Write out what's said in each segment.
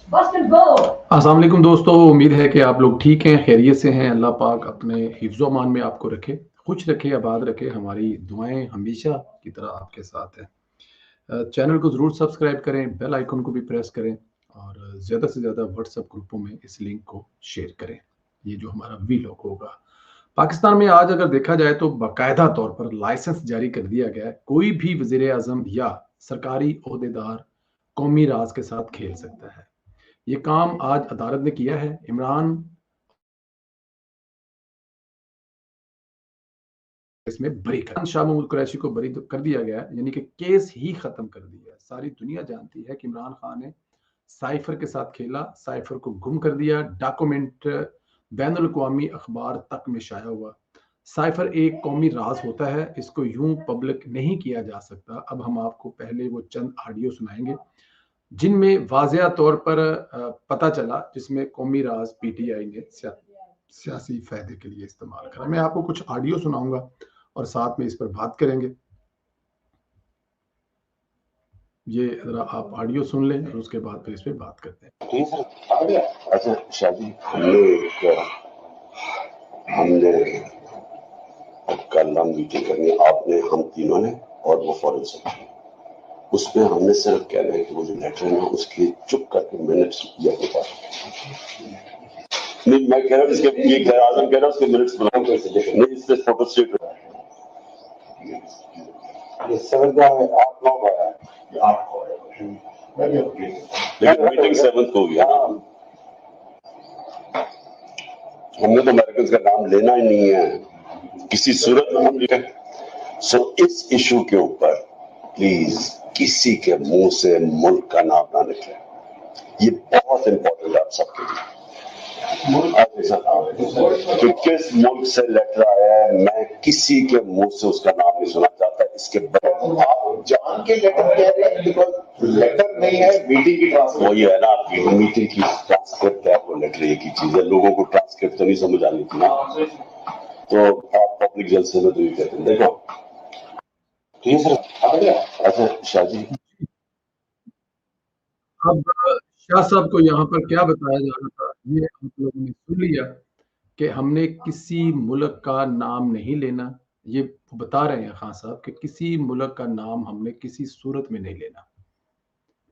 अस्सलाम वालेकुम दोस्तों, उम्मीद है कि आप लोग ठीक हैं, खैरियत से हैं। अल्लाह पाक अपने हिफ्ज़ अमान में आपको रखे, खुश रखे, आबाद रखे। हमारी दुआएं हमेशा की तरह आपके साथ हैं। चैनल को ज़रूर सब्सक्राइब करें, बेल आइकन को भी प्रेस करें और ज़्यादा से ज़्यादा व्हाट्सएप ग्रुपों में इस लिंक को शेयर करें। ये जो हमारा वीलॉग होगा, पाकिस्तान में आज अगर देखा जाए तो बाकायदा तौर पर लाइसेंस जारी कर दिया गया है। कोई भी वज़ीर आज़म या सरकारी ओहदेदार कौमी राज के साथ खेल सकता है। ये काम आज अदालत ने किया है। इमरान इसमें बरी कर शाह महमूद कुरैशी को बरी कर दिया गया है, यानी कि केस ही खत्म कर दिया है। सारी दुनिया जानती है कि इमरान खान ने साइफर के साथ खेला, साइफर को गुम कर दिया। डॉक्यूमेंट बैनुल अक़वामी अखबार तक में शाया हुआ। साइफर एक कौमी राज होता है, इसको यूं पब्लिक नहीं किया जा सकता। अब हम आपको पहले वो चंद ऑडियो सुनाएंगे जिनमें वाज़िया तौर पर पता चला, जिसमें कौमी राज पीटीआई ने सियासी फायदे के लिए इस्तेमाल करा। मैं आपको कुछ ऑडियो सुनाऊंगा और साथ में इस पर बात करेंगे। ये जरा आप ऑडियो सुन लें और उसके बाद फिर इस पर बात करते हैं। ठीक सर। अच्छा शादी हमने कल हम मीटिंग करनी, आपने, हम तीनों ने और वो फॉरेन सेक्रेटरी, उसमें हमने सिर्फ कहना है कि वो जो लेटर है ना उसके चुप करके मिनट्स या होता नहीं। मैं कह रहा हूँ इसके ये गैर आजम कह रहा हूँ उसके मिनट्स बनाओ कैसे नहीं, इससे फोटो स्टेट आप लोग मीटिंग 7 को हुई। हमने तो अमेरिकन का नाम लेना ही नहीं है किसी सूरत में। हम सो इस इशू के ऊपर प्लीज किसी के मुंह से मुल्क का नाम ना निकले। ये बहुत इंपॉर्टेंट है आप सबके लिए। कि किस मुल्क से लेटर आया है, मैं किसी के मुंह से उसका नाम नहीं सुना चाहता। इसके बाद आप जान के लेटर कह रहे हैं, बिकॉज लेटर नहीं है, मीटिंग की ट्रांसक्रिप्ट वही है ना, आपकी मीटिंग की ट्रांसक्रिप्ट है, वो लेटर एक ही चीज है। लोगों को ट्रांसक्रिप्ट तो नहीं समझ आनी थी ना, तो आप पब्लिक जलसे में तो ये कहते हैं। देखो ठीक है सर। अच्छा शाह जी, अब शाह साहब को यहाँ पर क्या बताया जा रहा था, ये आप लोगों ने सुन लिया कि हमने किसी मुल्क का नाम नहीं लेना। ये बता रहे हैं खान साहब कि किसी मुल्क का नाम हमने किसी सूरत में नहीं लेना।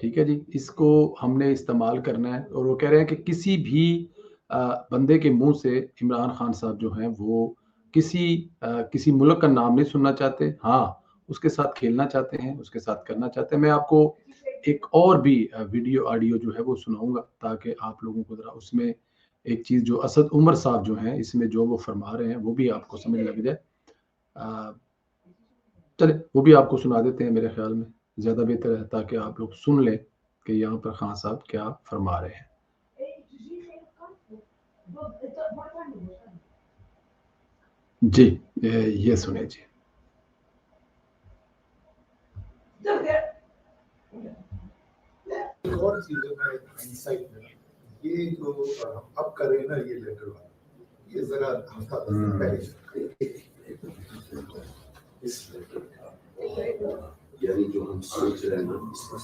ठीक है जी, इसको हमने इस्तेमाल करना है। और वो कह रहे हैं कि किसी भी बंदे के मुंह से इमरान खान साहब जो हैं वो किसी मुल्क का नाम नहीं सुनना चाहते। हाँ, उसके साथ खेलना चाहते हैं, उसके साथ करना चाहते हैं। मैं आपको एक और भी वीडियो ऑडियो जो है वो सुनाऊंगा ताकि आप लोगों को जरा उसमें एक चीज जो असद उमर साहब जो हैं इसमें जो वो फरमा रहे हैं वो भी आपको समझ लग जाए। चले वो भी आपको सुना देते हैं, मेरे ख्याल में ज्यादा बेहतर है ताकि आप लोग सुन लें कि यहाँ पर खान साहब क्या फरमा रहे हैं। जी, ये सुने जी। और चीजों में इंसाइट में ये जो हम अब कर रहे हैं ना, ये लेटर वाला, ये जरा हफ्ता इस यानी जो हम सोच रहे हैं ना, इसका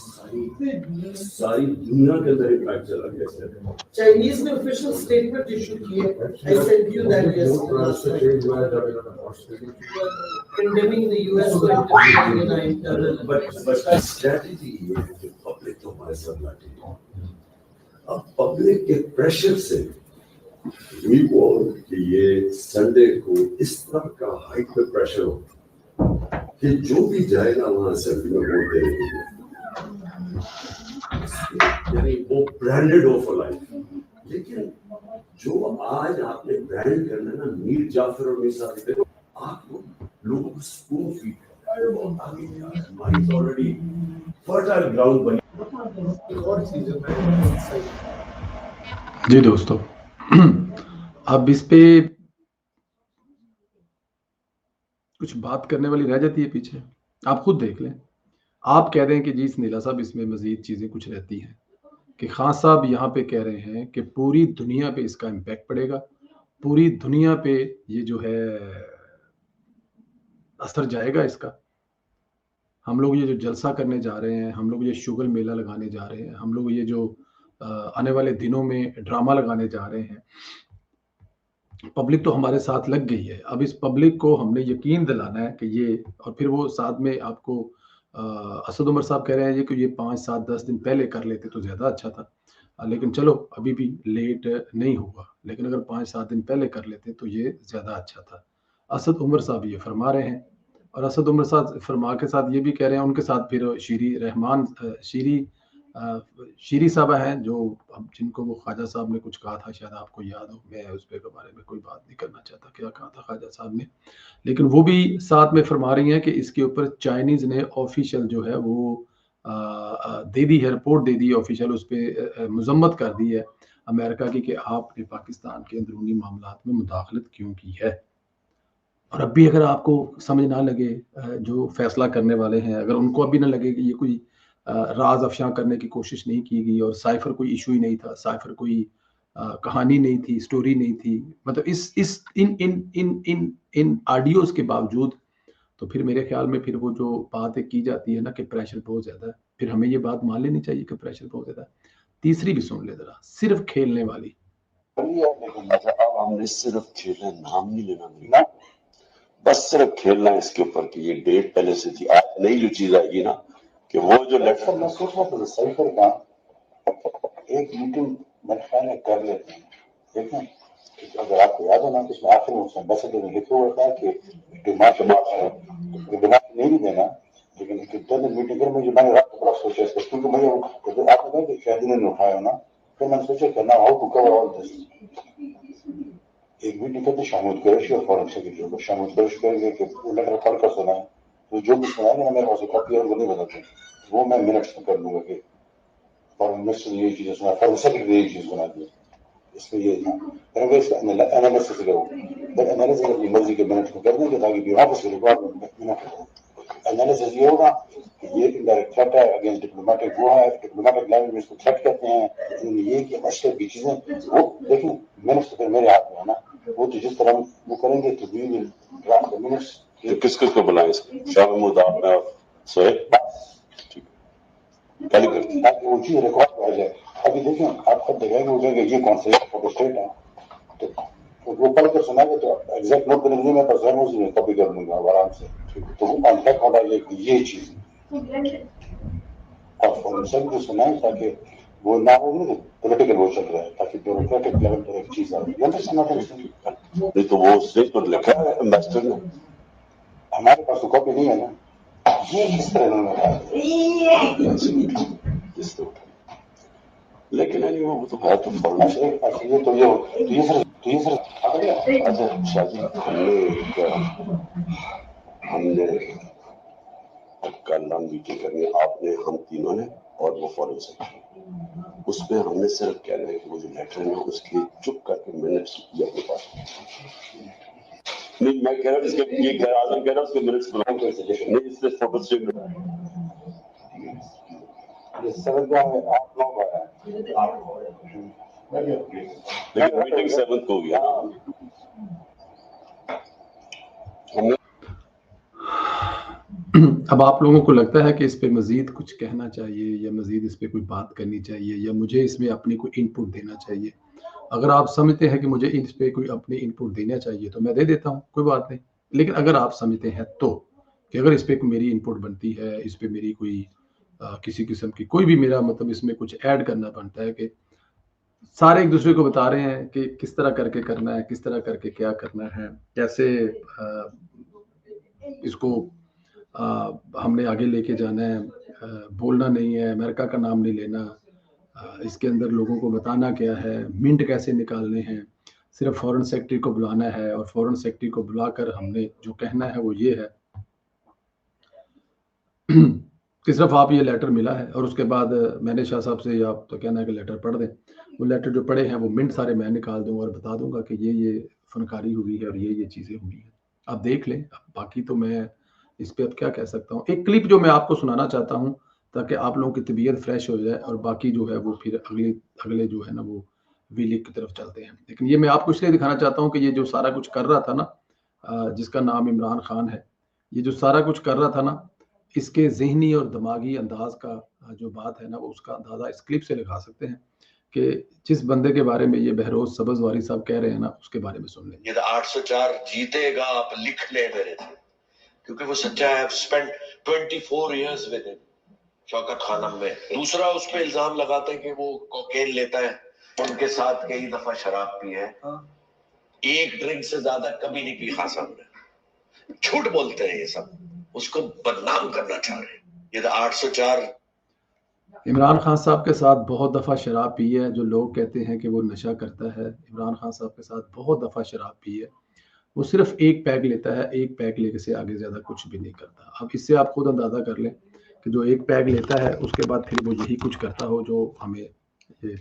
सारी दुनिया के अंदर इम्पैक्ट चला गया। चाइनीज ने ऑफिशियल स्टेटमेंट इशू की है। I send you that condemning the US for interfering in our but strategy ये है कि पब्लिक तो हमारे साथ लाठी है। अब पब्लिक के प्रेशर से वी वांट कि ये संडे को इस तरह का हाइट पे प्रेशर हो कि जो भी जाएगा वहां असेंबली में वोट देने, यानी वो ब्रांडेड हो फॉर लाइफ। लेकिन जो आज आपने ब्रांड करना ना, मीर जाफर और मीर साहब, आप लोगों को spoon feed already fertile ground बनी। और चीजों में जी दोस्तों, अब इस पे कुछ बात करने वाली रह जाती है पीछे, आप खुद देख लें। आप कह रहे हैं कि जी नीला साहब इसमें मजीद चीजें कुछ रहती हैं कि खान साहब यहाँ पे कह रहे हैं कि पूरी दुनिया पे इसका इम्पैक्ट पड़ेगा, पूरी दुनिया पे ये जो है असर जाएगा इसका। हम लोग ये जो जलसा करने जा रहे हैं, हम लोग ये शुगर मेला लगाने जा रहे हैं, हम लोग ये जो आने वाले दिनों में ड्रामा लगाने जा रहे हैं। पब्लिक तो हमारे साथ लग गई है, अब इस पब्लिक को हमने यकीन दिलाना है कि ये, और फिर वो साथ में आपको असद उमर साहब कह रहे हैं ये कि ये 5, 7, 10 दिन पहले कर लेते तो ज़्यादा अच्छा था। लेकिन चलो अभी भी लेट नहीं हुआ, लेकिन अगर 5, 7 दिन पहले कर लेते तो ये ज़्यादा अच्छा था। असद उमर साहब ये फरमा रहे हैं, और असद उमर साहब फरमा के साथ ये भी कह रहे हैं, उनके साथ फिर शीरी साहबा हैं, जो अब जिनको वो ख्वाजा साहब ने कुछ कहा था, शायद आपको याद हो, मैं उस पे के बारे में कोई बात नहीं करना चाहता, क्या कहा था ख्वाजा साहब ने, लेकिन वो भी साथ में फरमा रही हैं कि इसके ऊपर चाइनीज़ ने ऑफिशियल जो है वो दे दी है, रिपोर्ट दे दी है ऑफिशियल, उस पे मजम्मत कर दी है अमेरिका की कि आपने पाकिस्तान के अंदरूनी मामलात में मुदाखलत क्यों की है। और अब भी अगर आपको समझ ना लगे, जो फैसला करने वाले हैं, अगर उनको अभी ना लगे कि ये कोई राज अफशा करने की कोशिश नहीं की गई और साइफर कोई इशू ही नहीं था, साइफर कोई कहानी नहीं थी, स्टोरी नहीं थी, मतलब इस इन ऑडियोज के बावजूद, तो फिर मेरे ख्याल में फिर वो जो बात की जाती है ना कि प्रेशर बहुत ज्यादा है, फिर हमें ये बात मान लेनी चाहिए कि प्रेशर बहुत ज्यादा है। तीसरी भी सुन ले जरा, सिर्फ खेलने वाली। अब हमने सिर्फ खेलना, नाम नहीं लेना ना, बस सिर्फ खेलना है इसके ऊपर कि ये डेट पहले से थी। आज नई जो चीज आएगी ना कि वो जो लेटर, मैं सोच रहा था साइफर का एक मीटिंग मेरे ख्याल में कर लेते हैं, देखें अगर आपको याद है ना तो इसमें आखिर में उसमें बस लिखा हुआ था कि दिमाग नहीं देना, लेकिन इंटरनल मीटिंग में मुझे, मैंने रात को बड़ा सोचा इसका, क्योंकि मुझे आपने कहा कि शायद इन्होंने उठाया ना, फिर मैंने सोचा कि ना how to cover all this. एक मीटिंग करते शामिल कुरैशी और फॉरेन सेक्रेटरी को शामिल कुरैशी करेंगे कि लेटर पढ़ कर सुनाए, तो जो भी सुनाएंगे ना मेरे पास कॉपी है, वो नहीं बताते, वो मैं मिनट्स में कर दूंगा कि फॉरेन मिनिस्टर ने ये चीजें सुना, फॉरेन सेक्रेटरी ये चीज बना दी, इसमें ये था, फिर इसका एनालिसिस करो, फिर एनालिसिस अपनी मर्जी के मिनट में कर देंगे ताकि वापस रिकॉर्ड मिनट एनालिसिस ये होगा कि ये इनडायरेक्ट थ्रेट है अगेंस्ट डिप्लोमेटिक, वो है डिप्लोमेटिक लैंग्वेज में इसको थ्रेट कहते हैं, इन्होंने ये कि अशर की चीजें, वो देखिए मिनट्स तो फिर मेरे हाथ में है ना, वो तो जिस तरह वो करेंगे तो we will draft the minutes. किस किस को बुलाएं, शाह महमूद में सोहेब ताकि वो चीज रिकॉर्ड आ जाए। अभी देखिए आपको दिखाएंगे हो जाएगा ये कौन सा फोटो स्टेट है, तो वो पढ़ कर सुनाएंगे तो एग्जैक्ट नोट करेंगे, मैं पर जरूर से कॉपी कर लूंगा आराम से, तो वो कॉन्टेक्ट होगा ये चीज, और फॉर सब जो सुनाए ताकि वो ना हो ना पॉलिटिकल वो चल रहा है, ताकि ब्यूरोक्रेटिक लेवल पर एक चीज आए, नहीं तो वो स्टेज पर लिखा है एम्बेसडर ने, हमारे पास तो कॉपी नहीं है ना, ये किस तरह लेकिन नहीं वो तो है तो ये तो ये सर अच्छा शादी हमने कल मीटिंग करनी आपने, हम तीनों ने और वो फॉरेन सेक्रेटरी, उसमें हमने सिर्फ कहना है कि वो जो लेटर है उसके चुप करके मिनट्स अपने पास नहीं, मैं कह रहा हूँ इसके ये कह रहा उसके मिनट्स बनाओ नहीं, इससे फोटो स्टेट लेकिन मीटिंग 7 को गया। अब आप लोगों को लगता है कि इस पे मजीद कुछ कहना चाहिए या मजीद इस पे कोई बात करनी चाहिए या मुझे इसमें अपनी कोई इनपुट देना चाहिए? अगर आप समझते हैं कि मुझे इस पे कोई अपनी इनपुट देना चाहिए तो मैं दे देता हूँ, कोई बात नहीं। लेकिन अगर आप समझते हैं तो कि अगर इस पे मेरी इनपुट बनती है, इस पे मेरी कोई किसी किस्म की कोई भी मेरा मतलब इसमें कुछ ऐड करना बनता है कि सारे एक दूसरे को बता रहे हैं कि किस तरह करके करना है, किस तरह करके क्या करना है, कैसे इसको हमने आगे लेके जाना है, बोलना नहीं है, अमेरिका का नाम नहीं लेना, इसके अंदर लोगों को बताना क्या है, मिंट कैसे निकालने हैं, सिर्फ फॉरेन सेक्रेटरी को बुलाना है और फॉरेन सेक्रेटरी को बुलाकर हमने जो कहना है वो ये है कि सिर्फ आप ये लेटर मिला है और उसके बाद मैंने शाह साहब से आप तो कहना है कि लेटर पढ़ दें, वो लेटर जो पढ़े हैं वो मिनट सारे मैं निकाल दूंगा और बता दूंगा कि ये फनकारी हुई है और ये चीज़ें हुई हैं, आप देख लें। बाकी तो मैं इस पे अब क्या कह सकता हूँ। एक क्लिप जो मैं आपको सुनाना चाहता हूँ ताकि आप लोगों की तबीयत फ्रेश हो जाए और बाकी जो है वो फिर अगले जो है ना वो वीलिक की तरफ चलते हैं। लेकिन ये मैं आपको इसलिए दिखाना चाहता हूँ कि ये जो सारा कुछ कर रहा था ना, जिसका नाम इमरान खान है, ये जो सारा कुछ कर रहा था ना, इसके ज़हनी और दिमागी अंदाज का जो बात है ना वो उसका अंदाज़ा इस क्लिप से लगा सकते हैं कि जिस बंदे के बारे में ये बहरोज सब्ज़ वारी साहब कह रहे हैं ना, उसके बारे में सुन लें। ये 804 जीतेगा, आप लिख ले मेरे से, क्योंकि वो सच्चा है। Spend 24 years with him, Shaukat Khanum में। दूसरा उस पे इल्जाम लगाते हैं कि वो कोकेन लेता है, उनके साथ कई दफा शराब पी है। एक ड्रिंक से ज्यादा कभी नहीं पी खान साहब ने। झूठ बोलते हैं ये सब, उसको बदनाम करना चाह रहे हैं। ये 804 इमरान खान साहब के साथ बहुत दफ़ा शराब पी है। जो लोग कहते हैं कि वो नशा करता है, इमरान खान साहब के साथ बहुत दफ़ा शराब पी है। वो सिर्फ एक पैग लेता है, एक पैग लेने से आगे ज़्यादा कुछ भी नहीं करता। अब इससे आप खुद अंदाज़ा कर लें कि जो एक पैग लेता है उसके बाद फिर वो यही कुछ करता हो जो हमें ये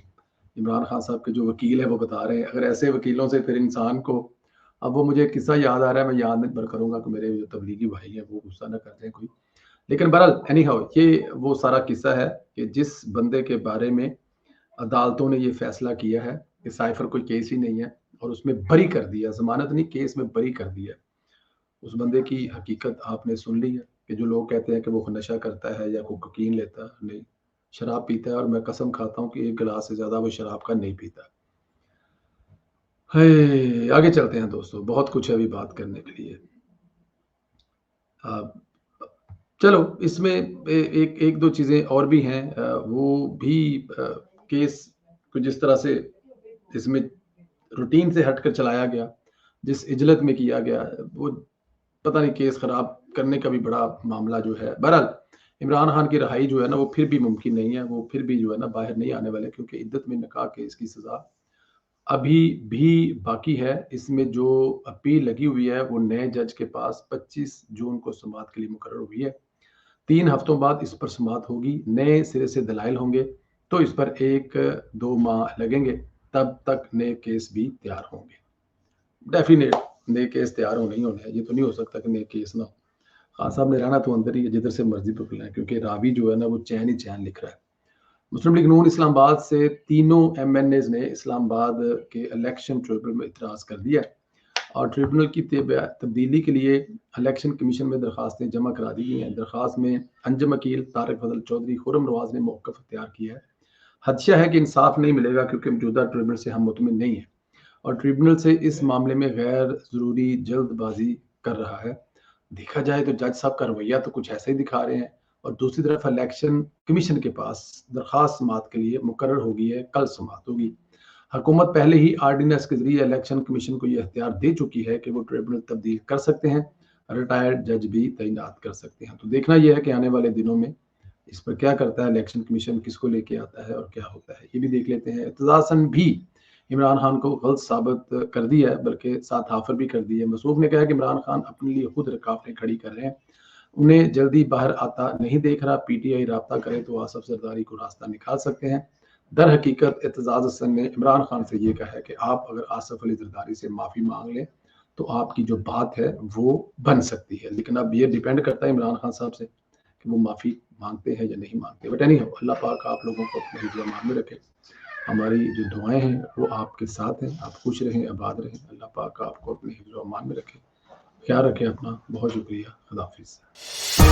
इमरान खान साहब के जो वकील है वो बता रहे हैं। अगर ऐसे वकीलों से फिर इंसान को, अब वो मुझे किस्सा याद आ रहा है, मैं याद नहीं पर करूँगा कि मेरे जो तबलीगी भाई हैं वो गुस्सा ना कर दें कोई। लेकिन बहरहाल एनी हाउ ये वो सारा किस्सा है कि जिस बंदे के बारे में अदालतों ने ये फैसला किया है कि साइफर कोई केस ही नहीं है और उसमें बरी कर दिया, जमानत नहीं केस में बरी कर दिया, उस बंदे की हकीकत आपने सुन ली है कि जो लोग कहते हैं कि वो नशा करता है या कोकीन लेता है, नहीं, शराब पीता है। और मैं कसम खाता हूँ कि एक गिलास से ज्यादा वो शराब का नहीं पीता। है, आगे चलते हैं दोस्तों, बहुत कुछ है अभी बात करने के लिए। चलो इसमें एक दो चीजें और भी हैं, वो भी केस को जिस तरह से इसमें रूटीन से हटकर चलाया गया, जिस इजलत में किया गया, वो पता नहीं केस खराब करने का भी बड़ा मामला जो है। बहरहाल इमरान खान की रहाई जो है ना वो फिर भी मुमकिन नहीं है, वो फिर भी जो है ना बाहर नहीं आने वाले, क्योंकि इद्दत में निकाह केस की सजा अभी भी बाकी है। इसमें जो अपील लगी हुई है वो नए जज के पास 25 जून को समाअत के लिए मुकर्रर हुई है। 3 हफ्तों बाद इस पर समाअत होगी, नए सिरे से दलाइल होंगे, तो इस पर 1-2 माह लगेंगे, तब तक नए केस भी तैयार होंगे। डेफिनेट नए केस तैयार होने ही होने हैं, ये तो नहीं हो सकता कि नए केस ना हो। खान साहब ने रहना तो अंदर ही है, जिधर से मर्जी पकड़ लें, क्योंकि रावी जो है ना वो चैन ही चैन लिख रहा है। मुस्लिम लीग नून इस्लामाबाद से तीनों MNAs ने इस्लामाबाद के इलेक्शन ट्रिब्यूनल में इतराज़ कर दिया और ट्रिब्यूनल की तब्दीली के लिए इलेक्शन कमीशन में दरखास्तें जमा करा दी गई हैं। दरखास्त में अंजम अकील, तारिक फजल चौधरी, खुर्रम नवाज ने मौक़िफ़ इख्तियार किया है। खदशा है कि इंसाफ नहीं मिलेगा क्योंकि मौजूदा ट्रिब्यूनल से हम मुतमिन नहीं है और ट्रिब्यूनल से इस मामले में गैर ज़रूरी जल्दबाजी कर रहा है। देखा जाए तो जज साहब का रवैया तो कुछ ऐसा ही दिखा रहे हैं। और दूसरी तरफ इलेक्शन कमीशन के पास दरखास्त समाअत के लिए मुकर्रर हो गई है, कल समाअत होगी। हुकूमत पहले ही आर्डिनेंस के जरिए इलेक्शन कमीशन को यह इख्तियार दे चुकी है कि वो ट्रिब्यूनल तब्दील कर सकते हैं, रिटायर्ड जज भी तैनात कर सकते हैं। तो देखना यह है कि आने वाले दिनों में इस पर क्या करता है इलेक्शन कमीशन, किसको लेके आता है और क्या होता है, ये भी देख लेते हैं। इत्तज़ासन भी इमरान खान को गलत साबित कर दिया है, बल्कि साथ हाफर भी कर दी है। मसूफ ने कहा कि इमरान खान अपने लिए खुद रुकावटें खड़ी कर रहे हैं, उन्हें जल्दी बाहर आता नहीं देख रहा। PTI राब्ता करे तो आसफ जरदारी को रास्ता निकाल सकते हैं। दर हकीकत एतजाज़ हसन ने इमरान खान से ये कहा है कि आप अगर आसफ अली जरदारी से माफ़ी मांग लें तो आपकी जो बात है वो बन सकती है। लेकिन अब ये डिपेंड करता है इमरान खान साहब से कि वो माफ़ी मांगते हैं या नहीं मांगते। बट एनी हाउ, अल्लाह पाक आप लोगों को अपने हिफ्ज़ व अमान में रखे। हमारी जो दुआएं हैं वो आपके साथ हैं। आप खुश रहें, आबाद रहें। अल्लाह पाक आपको अपने हिफ्ज़ व अमान में रखे। ख्याल रखें अपना। बहुत शुक्रिया। खुदा हाफिज़।